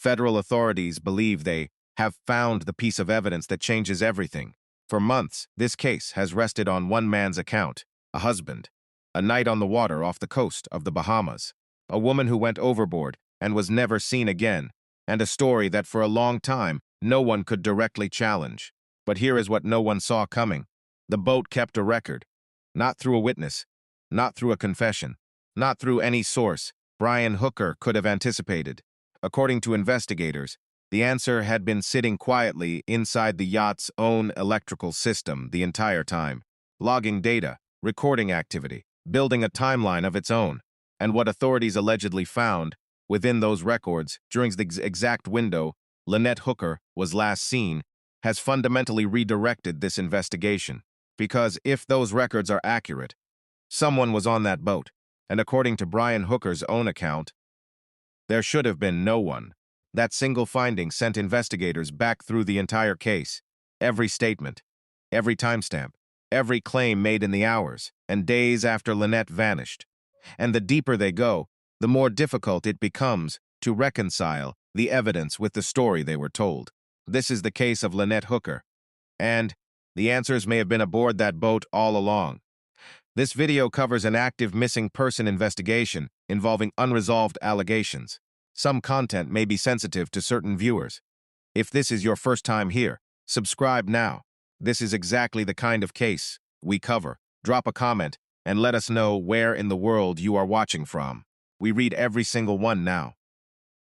Federal authorities believe they have found the piece of evidence that changes everything. For months, this case has rested on one man's account, a husband, a night on the water off the coast of the Bahamas, a woman who went overboard and was never seen again, and a story that for a long time no one could directly challenge. But here is what no one saw coming. The boat kept a record, not through a witness, not through a confession, not through any source Brian Hooker could have anticipated. According to investigators, the answer had been sitting quietly inside the yacht's own electrical system the entire time, logging data, recording activity, building a timeline of its own. And what authorities allegedly found within those records during the exact window Lynette Hooker was last seen has fundamentally redirected this investigation. Because if those records are accurate, someone was on that boat, and according to Brian Hooker's own account, there should have been no one. That single finding sent investigators back through the entire case. Every statement, every timestamp, every claim made in the hours and days after Lynette vanished. And the deeper they go, the more difficult it becomes to reconcile the evidence with the story they were told. This is the case of Lynette Hooker, and the answers may have been aboard that boat all along. This video covers an active missing person investigation involving unresolved allegations. Some content may be sensitive to certain viewers. If this is your first time here, subscribe now. This is exactly the kind of case we cover. Drop a comment and let us know where in the world you are watching from. We read every single one now.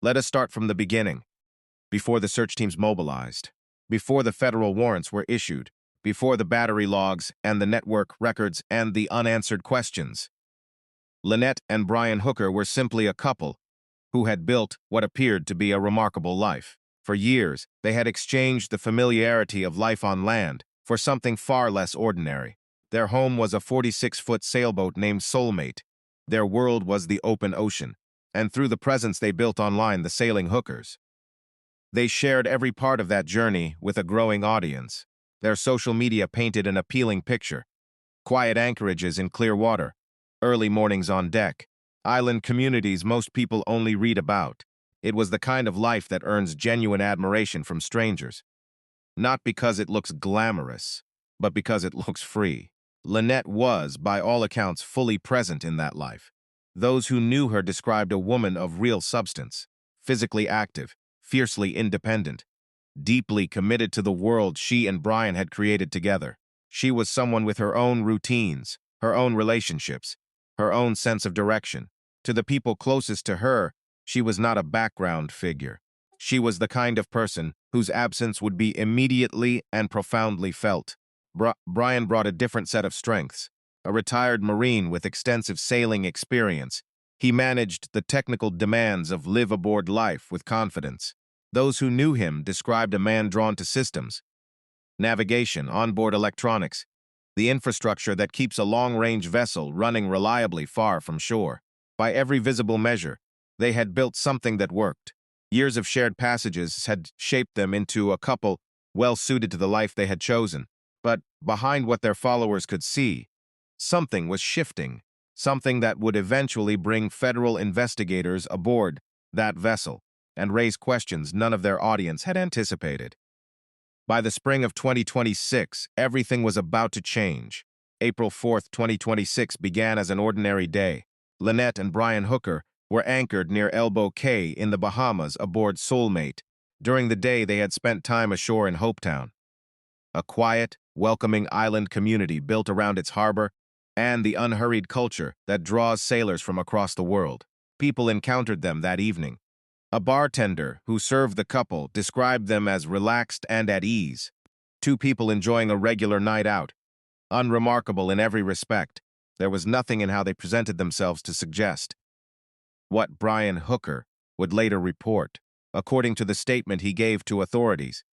Let us start from the beginning. Before the search teams mobilized, before the federal warrants were issued, before the battery logs and the network records and the unanswered questions. Lynette and Brian Hooker were simply a couple who had built what appeared to be a remarkable life. For years, they had exchanged the familiarity of life on land for something far less ordinary. Their home was a 46-foot sailboat named SOULMATE. Their world was the open ocean, and through the presence they built online, the Sailing Hookers. They shared every part of that journey with a growing audience. Their social media painted an appealing picture. Quiet anchorages in clear water, early mornings on deck, island communities most people only read about. It was the kind of life that earns genuine admiration from strangers. Not because it looks glamorous, but because it looks free. Lynette was, by all accounts, fully present in that life. Those who knew her described a woman of real substance, physically active, fiercely independent, deeply committed to the world she and Brian had created together. She was someone with her own routines, her own relationships, her own sense of direction. To the people closest to her, she was not a background figure. She was the kind of person whose absence would be immediately and profoundly felt. Brian brought a different set of strengths. A retired Marine with extensive sailing experience, he managed the technical demands of live-aboard life with confidence. Those who knew him described a man drawn to systems, navigation, onboard electronics, the infrastructure that keeps a long-range vessel running reliably far from shore. By every visible measure, they had built something that worked. Years of shared passages had shaped them into a couple well-suited to the life they had chosen. But behind what their followers could see, something was shifting, something that would eventually bring federal investigators aboard that vessel and raise questions none of their audience had anticipated. By the spring of 2026, everything was about to change. April 4th, 2026 began as an ordinary day. Lynette and Brian Hooker were anchored near Elbow Cay in the Bahamas aboard SOULMATE. During the day, they had spent time ashore in Hopetown, a quiet, welcoming island community built around its harbor and the unhurried culture that draws sailors from across the world. People encountered them that evening. A bartender who served the couple described them as relaxed and at ease. Two people enjoying a regular night out, unremarkable in every respect. There was nothing in how they presented themselves to suggest what Brian Hooker would later report. According to the statement he gave to authorities,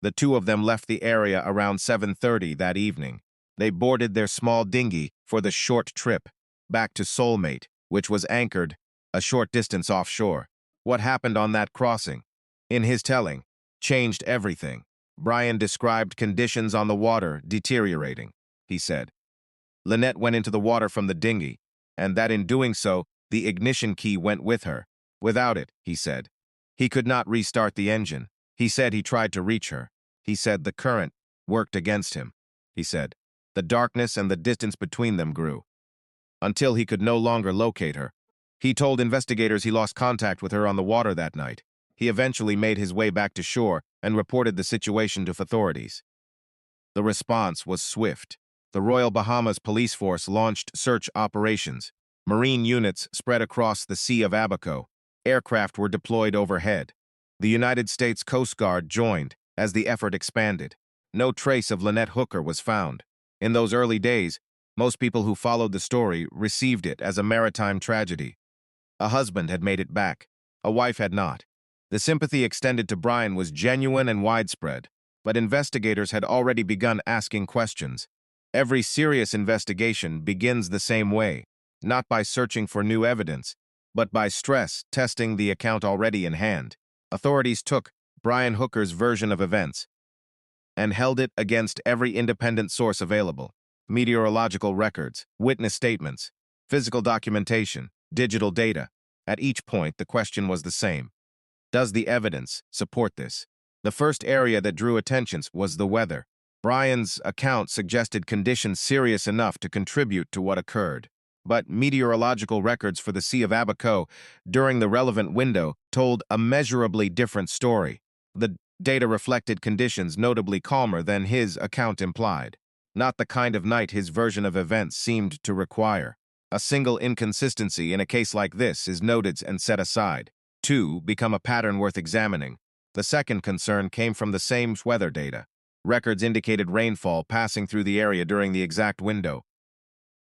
the two of them left the area around 7:30 that evening. They boarded their small dinghy for the short trip back to SOULMATE, which was anchored a short distance offshore. What happened on that crossing, in his telling, changed everything. Brian described conditions on the water deteriorating. He said, Lynette went into the water from the dinghy, and that in doing so, the ignition key went with her. Without it, he said, He could not restart the engine. He said he tried to reach her. He said the current worked against him. He said the darkness and the distance between them grew until he could no longer locate her. He told investigators he lost contact with her on the water that night. He eventually made his way back to shore and reported the situation to authorities. The response was swift. The Royal Bahamas Police Force launched search operations. Marine units spread across the Sea of Abaco. Aircraft were deployed overhead. The United States Coast Guard joined as the effort expanded. No trace of Lynette Hooker was found. In those early days, most people who followed the story received it as a maritime tragedy. A husband had made it back. A wife had not. The sympathy extended to Brian was genuine and widespread, but investigators had already begun asking questions. Every serious investigation begins the same way, not by searching for new evidence, but by stress testing the account already in hand. Authorities took Brian Hooker's version of events and held it against every independent source available. Meteorological records, witness statements, physical documentation, digital data. At each point, the question was the same. Does the evidence support this? The first area that drew attention was the weather. Brian's account suggested conditions serious enough to contribute to what occurred. But meteorological records for the Sea of Abaco during the relevant window told a measurably different story. The data reflected conditions notably calmer than his account implied. Not the kind of night his version of events seemed to require. A single inconsistency in a case like this is noted and set aside. Two become a pattern worth examining. The second concern came from the same weather data. Records indicated rainfall passing through the area during the exact window.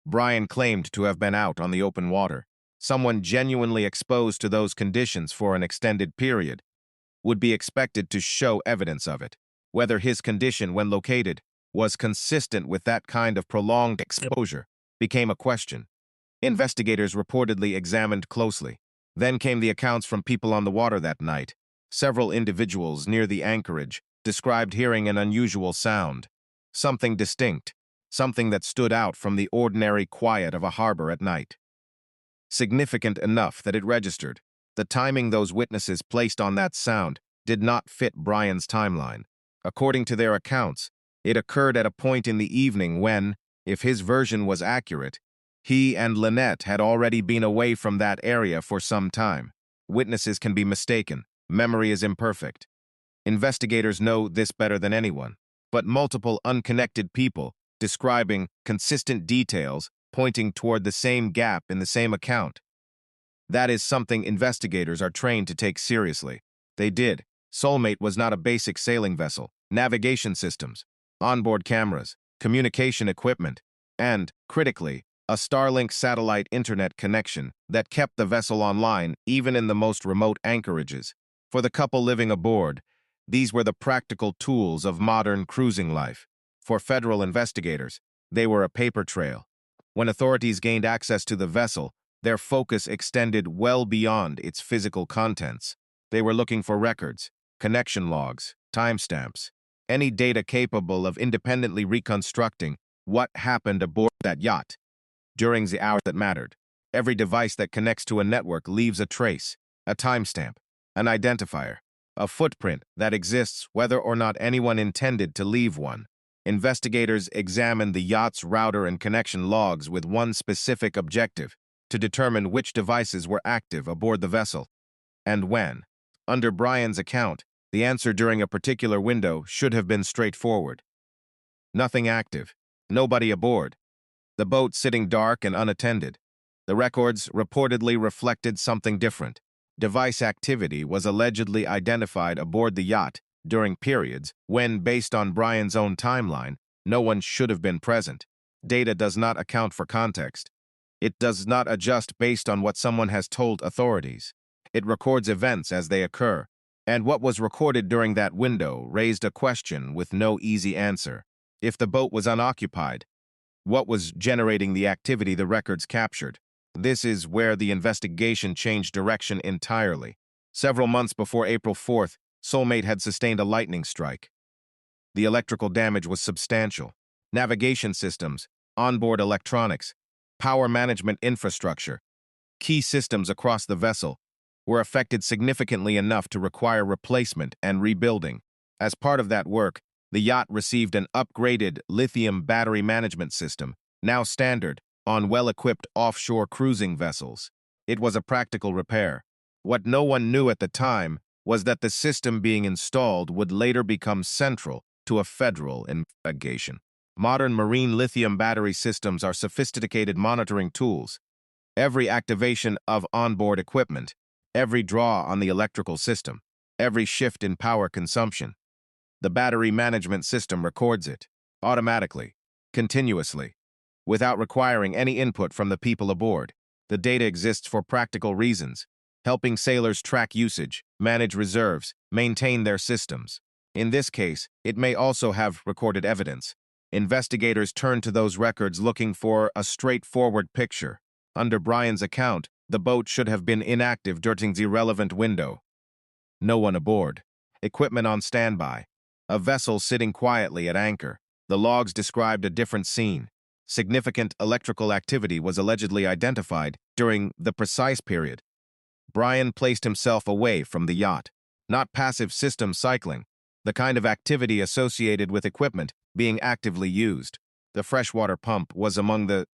Brian claimed to have been out on the open water. Someone genuinely exposed to those conditions for an extended period would be expected to show evidence of it. Whether his condition, when located, was consistent with that kind of prolonged exposure became a question. Investigators reportedly examined closely. Then came the accounts from people on the water that night. Several individuals near the anchorage described hearing an unusual sound, something distinct, something that stood out from the ordinary quiet of a harbor at night. Significant enough that it registered. The timing those witnesses placed on that sound did not fit Brian's timeline. According to their accounts, it occurred at a point in the evening when, if his version was accurate, he and Lynette had already been away from that area for some time. Witnesses can be mistaken. Memory is imperfect. Investigators know this better than anyone. But multiple unconnected people describing consistent details pointing toward the same gap in the same account. That is something investigators are trained to take seriously. They did. SOULMATE was not a basic sailing vessel. Navigation systems, onboard cameras, communication equipment, and, critically, a Starlink satellite internet connection that kept the vessel online even in the most remote anchorages. For the couple living aboard, these were the practical tools of modern cruising life. For federal investigators, they were a paper trail. When authorities gained access to the vessel, their focus extended well beyond its physical contents. They were looking for records, connection logs, timestamps, any data capable of independently reconstructing what happened aboard that yacht during the hours that mattered. Every device that connects to a network leaves a trace, a timestamp, an identifier, a footprint that exists whether or not anyone intended to leave one. Investigators examined the yacht's router and connection logs with one specific objective: to determine which devices were active aboard the vessel and when. Under Brian's account, the answer during a particular window should have been straightforward. Nothing active, nobody aboard, the boat sitting dark and unattended. The records reportedly reflected something different. Device activity was allegedly identified aboard the yacht during periods when, based on Brian's own timeline, no one should have been present. Data does not account for context. It does not adjust based on what someone has told authorities. It records events as they occur. And what was recorded during that window raised a question with no easy answer. If the boat was unoccupied, what was generating the activity the records captured? This is where the investigation changed direction entirely. Several months before April 4th, SOULMATE had sustained a lightning strike. The electrical damage was substantial. Navigation systems, onboard electronics, power management infrastructure, key systems across the vessel were affected significantly enough to require replacement and rebuilding. As part of that work, the yacht received an upgraded lithium battery management system, now standard on well-equipped offshore cruising vessels. It was a practical repair. What no one knew at the time was that the system being installed would later become central to a federal investigation. Modern marine lithium battery systems are sophisticated monitoring tools. Every activation of onboard equipment, every draw on the electrical system, every shift in power consumption, the battery management system records it, automatically, continuously, without requiring any input from the people aboard. The data exists for practical reasons, helping sailors track usage, manage reserves, maintain their systems. In this case, it may also have recorded evidence. Investigators turned to those records looking for a straightforward picture. Under Brian's account, the boat should have been inactive during the relevant window. No one aboard. Equipment on standby. A vessel sitting quietly at anchor. The logs described a different scene. Significant electrical activity was allegedly identified during the precise period. Brian placed himself away from the yacht. Not passive system cycling, the kind of activity associated with equipment being actively used. The freshwater pump was among the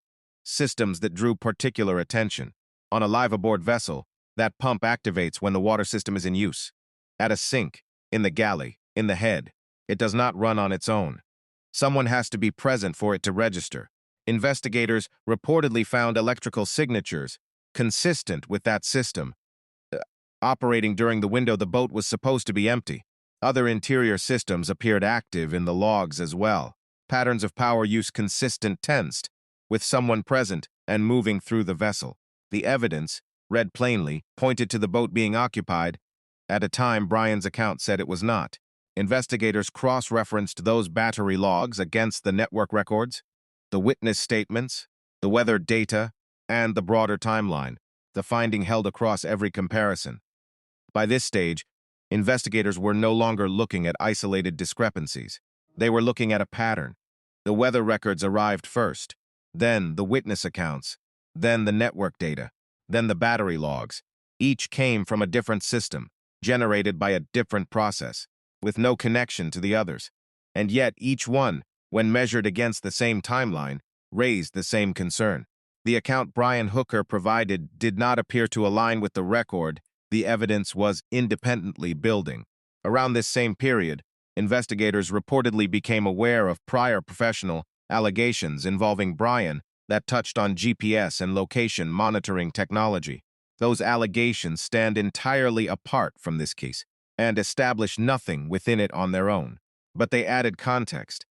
systems that drew particular attention. On a live-aboard vessel, that pump activates when the water system is in use. At a sink, in the galley, in the head, it does not run on its own. Someone has to be present for it to register. Investigators reportedly found electrical signatures consistent with that system. Operating during the window the boat was supposed to be empty. Other interior systems appeared active in the logs as well. Patterns of power use consistent tensed, with someone present and moving through the vessel. The evidence, read plainly, pointed to the boat being occupied. At a time, Brian's account said it was not. Investigators cross-referenced those battery logs against the network records, the witness statements, the weather data, and the broader timeline. The finding held across every comparison. By this stage, investigators were no longer looking at isolated discrepancies. They were looking at a pattern. The weather records arrived first, then the witness accounts, then the network data, then the battery logs. Each came from a different system, generated by a different process, with no connection to the others. And yet each one, when measured against the same timeline, raised the same concern. The account Brian Hooker provided did not appear to align with the record the evidence was independently building. Around this same period, investigators reportedly became aware of prior professional allegations involving Brian that touched on GPS and location monitoring technology. Those allegations stand entirely apart from this case and establish nothing within it on their own. But they added context,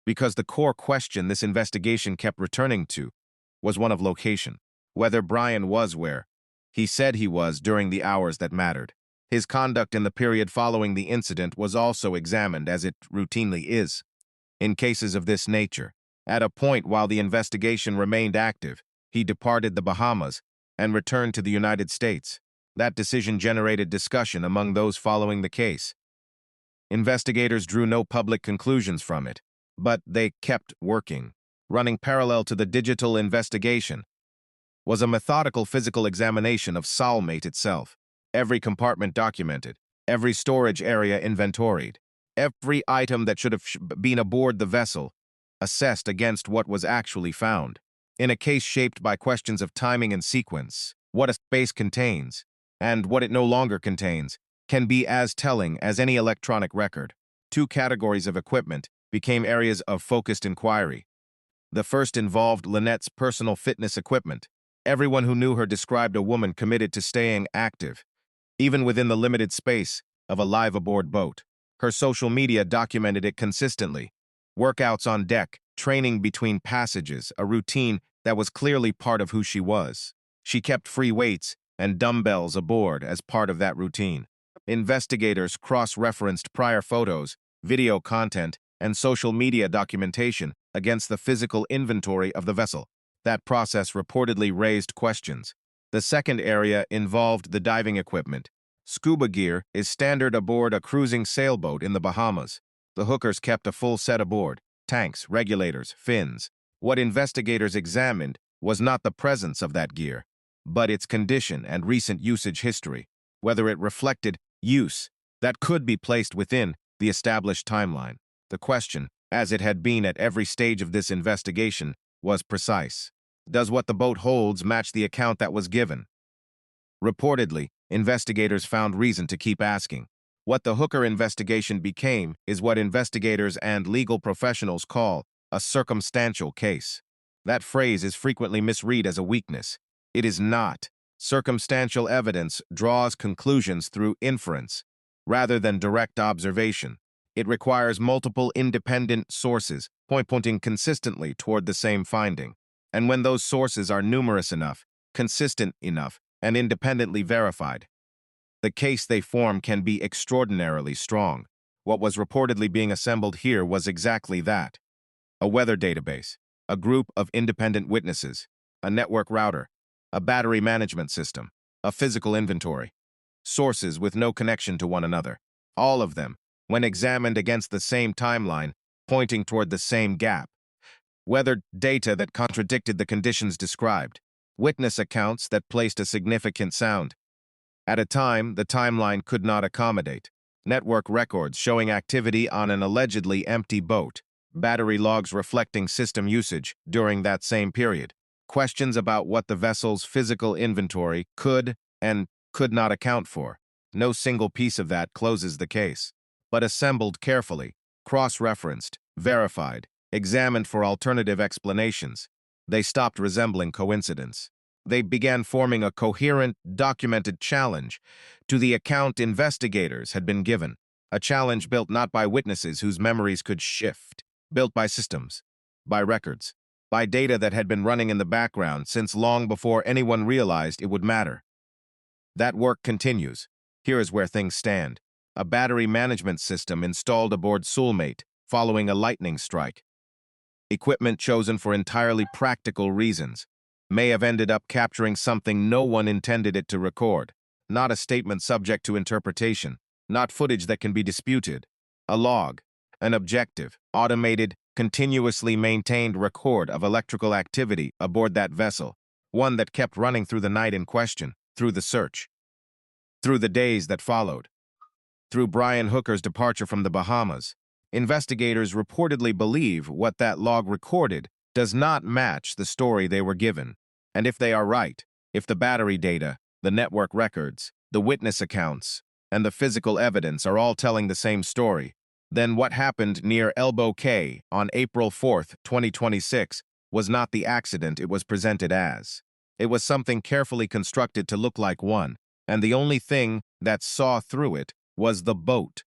because the core question this investigation kept returning to was one of location, whether Brian was where he said he was during the hours that mattered. His conduct in the period following the incident was also examined, as it routinely is in cases of this nature. At a point while the investigation remained active, he departed the Bahamas and returned to the United States. That decision generated discussion among those following the case. Investigators drew no public conclusions from it, but they kept working. Running parallel to the digital investigation was a methodical physical examination of SOULMATE itself. Every compartment documented, every storage area inventoried, every item that should have been aboard the vessel assessed against what was actually found. In a case shaped by questions of timing and sequence, what a space contains, and what it no longer contains, can be as telling as any electronic record. Two categories of equipment became areas of focused inquiry. The first involved Lynette's personal fitness equipment. Everyone who knew her described a woman committed to staying active, even within the limited space of a live-aboard boat. Her social media documented it consistently. Workouts on deck, training between passages, a routine that was clearly part of who she was. She kept free weights and dumbbells aboard as part of that routine. Investigators cross-referenced prior photos, video content, and social media documentation against the physical inventory of the vessel. That process reportedly raised questions. The second area involved the diving equipment. Scuba gear is standard aboard a cruising sailboat in the Bahamas. The hookers kept a full set aboard: tanks, regulators, fins. What investigators examined was not the presence of that gear, but its condition and recent usage history. whether it reflected use that could be placed within the established timeline. The question, as it had been at every stage of this investigation, was precise. Does what the boat holds match the account that was given? Reportedly, investigators found reason to keep asking. What the Hooker investigation became is what investigators and legal professionals call a circumstantial case. That phrase is frequently misread as a weakness. It is not. Circumstantial evidence draws conclusions through inference, rather than direct observation. It requires multiple independent sources, pointing consistently toward the same finding. And when those sources are numerous enough, consistent enough, and independently verified, the case they form can be extraordinarily strong. What was reportedly being assembled here was exactly that. A weather database, a group of independent witnesses, a network router, a battery management system, a physical inventory, sources with no connection to one another. All of them, when examined against the same timeline, pointing toward the same gap. Weather data that contradicted the conditions described. Witness accounts that placed a significant sound at a time the timeline could not accommodate. Network records showing activity on an allegedly empty boat. Battery logs reflecting system usage during that same period. Questions about what the vessel's physical inventory could and could not account for. No single piece of that closes the case, but assembled carefully, cross-referenced, verified, examined for alternative explanations, they stopped resembling coincidence. They began forming a coherent, documented challenge to the account investigators had been given, a challenge built not by witnesses whose memories could shift, built by systems, by records, by data that had been running in the background since long before anyone realized it would matter. That work continues. Here is where things stand. A battery management system installed aboard SOULMATE following a lightning strike. Equipment chosen for entirely practical reasons may have ended up capturing something no one intended it to record. Not a statement subject to interpretation, not footage that can be disputed. A log, an objective, automated, continuously maintained record of electrical activity aboard that vessel, one that kept running through the night in question, through the search, through the days that followed, through Brian Hooker's departure from the Bahamas. Investigators reportedly believe what that log recorded does not match the story they were given. And if they are right, if the battery data, the network records, the witness accounts, and the physical evidence are all telling the same story, then what happened near Elbow Cay on April 4, 2026, was not the accident it was presented as. It was something carefully constructed to look like one, and the only thing that saw through it was the boat.